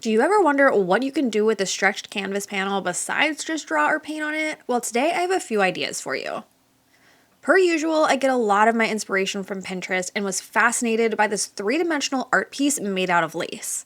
Do you ever wonder what you can do with a stretched canvas panel besides just draw or paint on it? Well, today I have a few ideas for you. Per usual, I get a lot of my inspiration from Pinterest and was fascinated by this three-dimensional art piece made out of lace.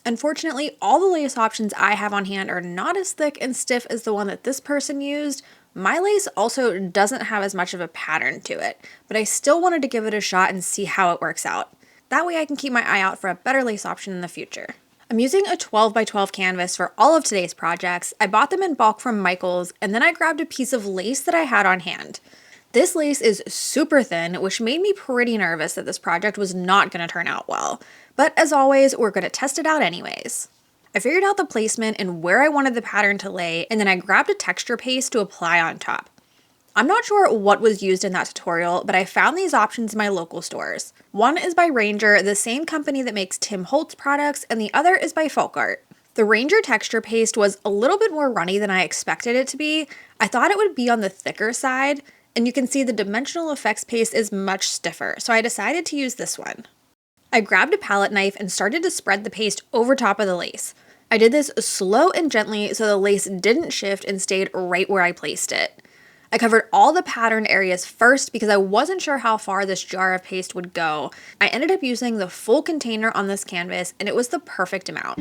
Unfortunately, all the lace options I have on hand are not as thick and stiff as the one that this person used. My lace also doesn't have as much of a pattern to it, but I still wanted to give it a shot and see how it works out. That way I can keep my eye out for a better lace option in the future. I'm using a 12 by 12 canvas for all of today's projects. I bought them in bulk from Michael's, and then I grabbed a piece of lace that I had on hand. This lace is super thin, which made me pretty nervous that this project was not going to turn out well. But as always, we're going to test it out anyways. I figured out the placement and where I wanted the pattern to lay, and then I grabbed a texture paste to apply on top. I'm not sure what was used in that tutorial, but I found these options in my local stores. One is by Ranger, the same company that makes Tim Holtz products, and the other is by Folk Art. The Ranger texture paste was a little bit more runny than I expected it to be. I thought it would be on the thicker side, and you can see the dimensional effects paste is much stiffer, so I decided to use this one. I grabbed a palette knife and started to spread the paste over top of the lace. I did this slow and gently so the lace didn't shift and stayed right where I placed it. I covered all the pattern areas first because I wasn't sure how far this jar of paste would go. I ended up using the full container on this canvas, and it was the perfect amount.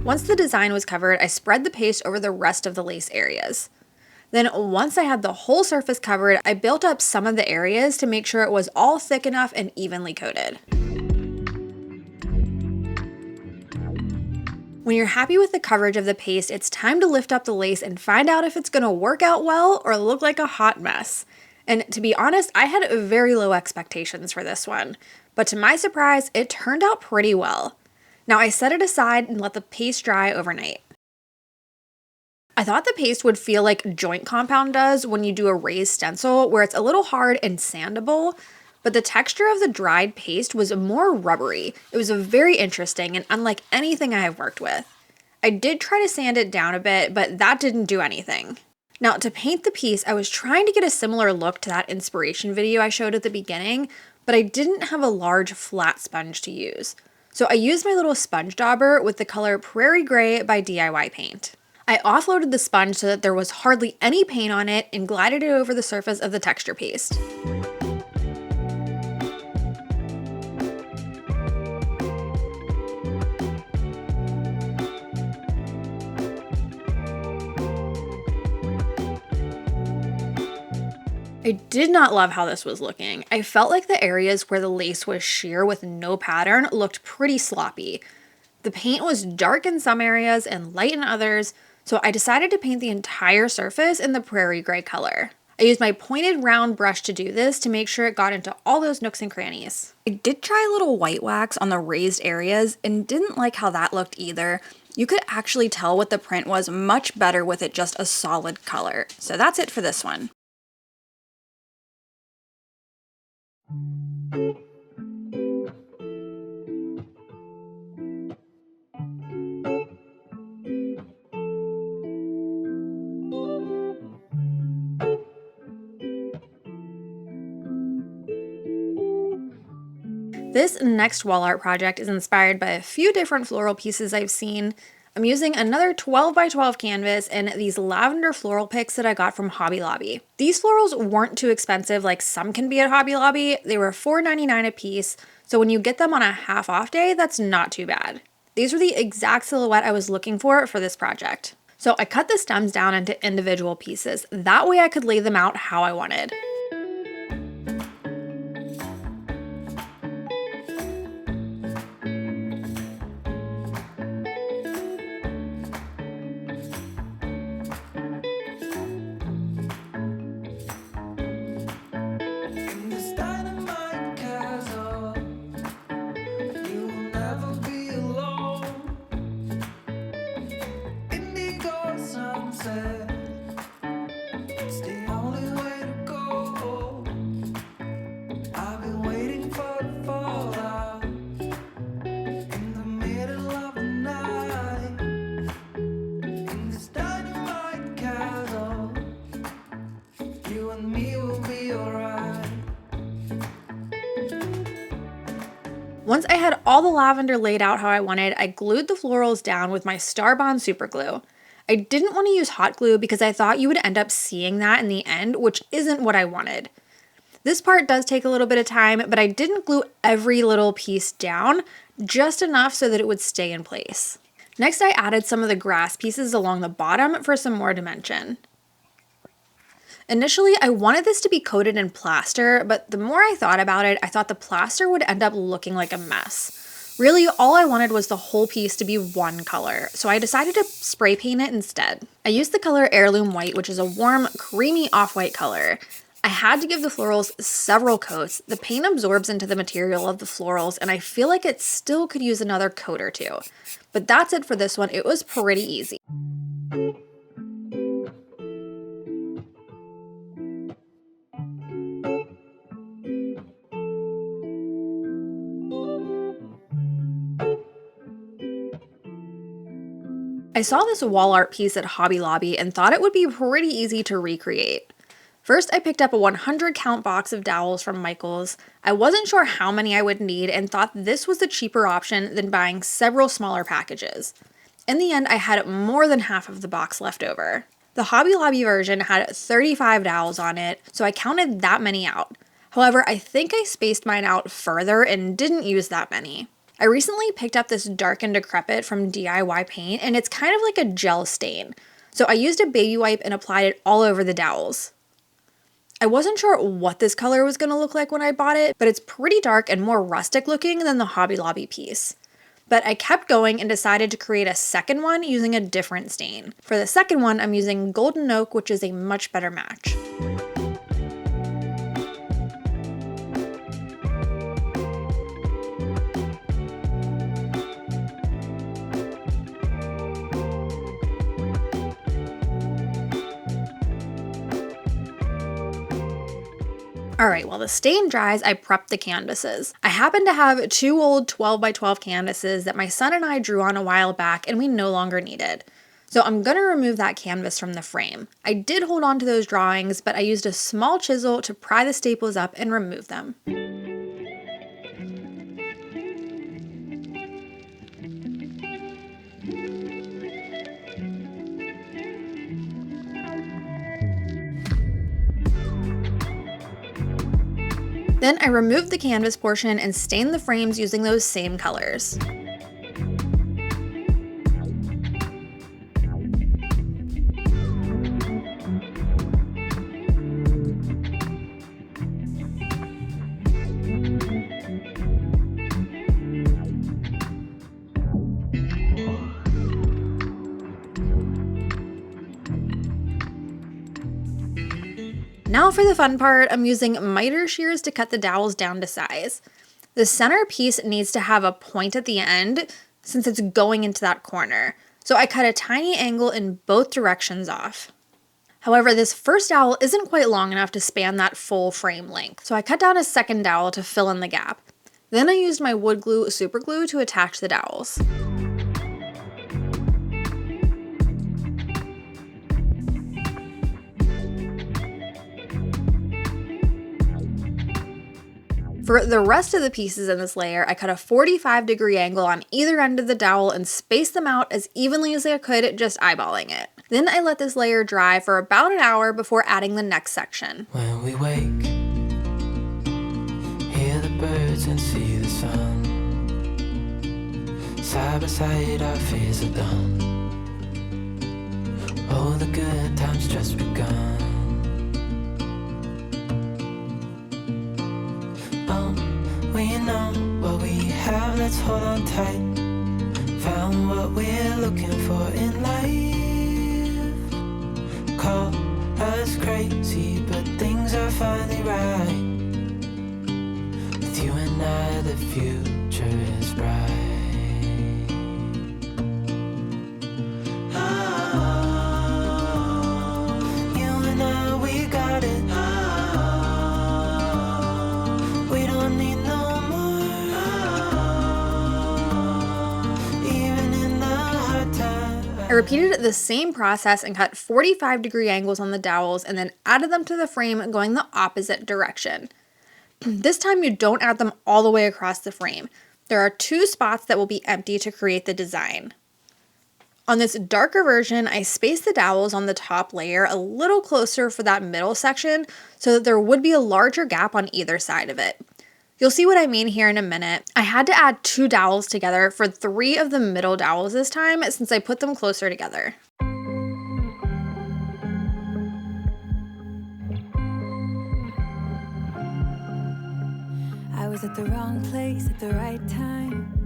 Once the design was covered, I spread the paste over the rest of the lace areas. Then once I had the whole surface covered, I built up some of the areas to make sure it was all thick enough and evenly coated. When you're happy with the coverage of the paste, it's time to lift up the lace and find out if it's going to work out well or look like a hot mess. And to be honest, I had very low expectations for this one, but to my surprise, it turned out pretty well. Now I set it aside and let the paste dry overnight. I thought the paste would feel like joint compound does when you do a raised stencil, where it's a little hard and sandable, but the texture of the dried paste was more rubbery. It was very interesting and unlike anything I have worked with. I did try to sand it down a bit, but that didn't do anything. Now to paint the piece, I was trying to get a similar look to that inspiration video I showed at the beginning, but I didn't have a large flat sponge to use. So I used my little sponge dauber with the color Prairie Gray by DIY Paint. I offloaded the sponge so that there was hardly any paint on it and glided it over the surface of the texture paste. I did not love how this was looking. I felt like the areas where the lace was sheer with no pattern looked pretty sloppy. The paint was dark in some areas and light in others, so I decided to paint the entire surface in the prairie gray color. I used my pointed round brush to do this to make sure it got into all those nooks and crannies. I did try a little white wax on the raised areas and didn't like how that looked either. You could actually tell what the print was much better with it just a solid color. So that's it for this one. This next wall art project is inspired by a few different floral pieces I've seen. I'm using another 12 by 12 canvas and these lavender floral picks that I got from Hobby Lobby. These florals weren't too expensive like some can be at Hobby Lobby. They were $4.99 a piece, so when you get them on a half off day, that's not too bad. These were the exact silhouette I was looking for this project. So I cut the stems down into individual pieces. That way I could lay them out how I wanted. Once I had all the lavender laid out how I wanted, I glued the florals down with my Star Bond super glue. I didn't want to use hot glue because I thought you would end up seeing that in the end, which isn't what I wanted. This part does take a little bit of time, but I didn't glue every little piece down, just enough so that it would stay in place. Next, I added some of the grass pieces along the bottom for some more dimension. Initially, I wanted this to be coated in plaster, but the more I thought about it, I thought the plaster would end up looking like a mess. Really, all I wanted was the whole piece to be one color, so I decided to spray paint it instead. I used the color Heirloom White, which is a warm, creamy off-white color. I had to give the florals several coats. The paint absorbs into the material of the florals, and I feel like it still could use another coat or two. But that's it for this one. It was pretty easy. I saw this wall art piece at Hobby Lobby and thought it would be pretty easy to recreate. First, I picked up a 100 count box of dowels from Michael's. I wasn't sure how many I would need and thought this was a cheaper option than buying several smaller packages. In the end, I had more than half of the box left over. The Hobby Lobby version had 35 dowels on it, so I counted that many out. However, I think I spaced mine out further and didn't use that many. I recently picked up this Dark and Decrepit from DIY Paint, and it's kind of like a gel stain. So I used a baby wipe and applied it all over the dowels. I wasn't sure what this color was going to look like when I bought it, but it's pretty dark and more rustic looking than the Hobby Lobby piece. But I kept going and decided to create a second one using a different stain. For the second one, I'm using Golden Oak, which is a much better match. Alright, while the stain dries, I prep the canvases. I happen to have two old 12 by 12 canvases that my son and I drew on a while back and we no longer needed. So I'm gonna remove that canvas from the frame. I did hold on to those drawings, but I used a small chisel to pry the staples up and remove them. Then I removed the canvas portion and stained the frames using those same colors. Now for the fun part, I'm using miter shears to cut the dowels down to size. The center piece needs to have a point at the end since it's going into that corner. So I cut a tiny angle in both directions off. However, this first dowel isn't quite long enough to span that full frame length, so I cut down a second dowel to fill in the gap. Then I used my wood glue super glue to attach the dowels. For the rest of the pieces in this layer, I cut a 45-degree angle on either end of the dowel and spaced them out as evenly as I could, just eyeballing it. Then I let this layer dry for about an hour before adding the next section. When we wake, hear the birds and see the sun. Side by side our fears are done. Oh, the good times just begun. We know what we have, let's hold on tight. Found what we're looking for in life. Call us crazy, but things are finally right. With you and I, the future is bright. Oh, you and I, we got it. We don't need no I repeated the same process and cut 45-degree angles on the dowels and then added them to the frame going the opposite direction. This time you don't add them all the way across the frame. There are 2 spots that will be empty to create the design. On this darker version, I spaced the dowels on the top layer a little closer for that middle section so that there would be a larger gap on either side of it. You'll see what I mean here in a minute. I had to add 2 dowels together for 3 of the middle dowels this time since I put them closer together. I was at the wrong place at the right time.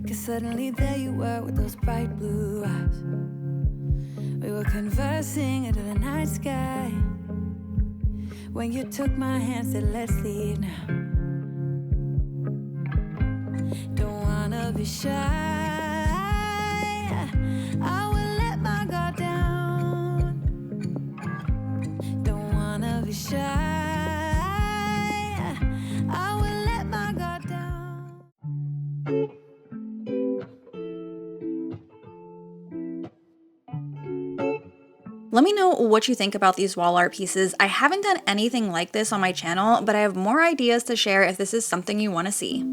'Cause suddenly there you were with those bright blue eyes. We were conversing into the night sky when you took my hand, said let's leave now. Don't wanna be shy, I will let my guard down. Don't wanna be shy, I will let my guard down. Let me know what you think about these wall art pieces. I haven't done anything like this on my channel, but I have more ideas to share if this is something you want to see.